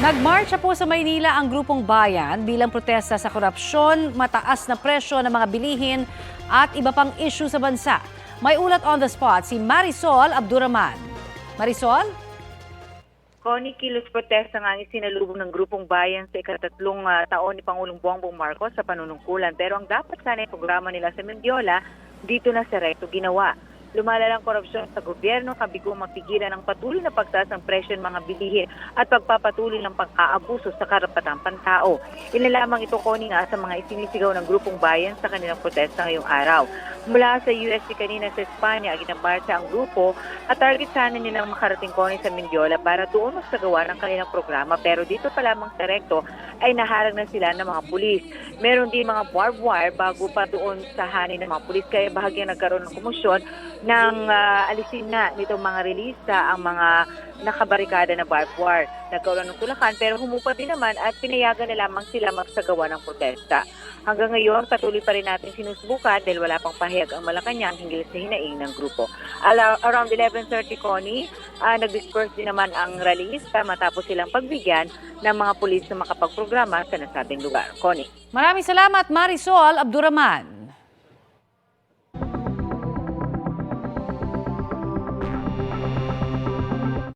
Nagmarcha po sa Maynila ang Grupong Bayan bilang protesta sa korupsyon, mataas na presyo ng mga bilihin at iba pang issue sa bansa. May ulat on the spot si Marisol Abduraman. Marisol? Connie, kilos protesta nga ang isinalubong ng Grupong Bayan sa ikatatlong taon ni Pangulong Bongbong Marcos sa panunungkulan. Pero ang dapat sana yung programa nila sa Mendiola, dito na sa rekto ginawa. Lumalalang korupsyon sa gobyerno, kabigo mapigilan ang patuloy na pagtaas ng presyo ng mga bilihin at pagpapatuloy ng pang-aabuso sa karapatang pantao. Ilan lamang ito, Connie, nga sa mga isinisigaw ng Grupong Bayan sa kanilang protesta ngayong araw. Mula sa USC kanina sa Espanya, ginambarsa ang grupo at target sana nilang makarating, Connie, sa Mendiola para doon magsagawa ng kanilang programa. Pero dito pa lamang sa rekto ay naharang na sila ng mga pulis. Meron din mga barbed wire bago pa doon sa hanin ng mga pulis. Kaya bahagyang nagkaroon ng komosyon nang alisin na nitong mga relista ang mga nakabarikada na barbed wire. Nagkaroon ng tulakan pero humupa din naman at pinayagan na lamang sila magsagawa ng protesta. Hanggang ngayon, patuloy pa rin natin sinusubukan dahil wala pang pahayag ang Malacanang hinggil sa hinaing ng grupo. Around 11:30, Connie, nag-disperse din naman ang rallyista matapos silang pagbigyan ng mga pulis na makapagprograma sa nasabing lugar. Connie. Maraming salamat, Marisol Abduraman.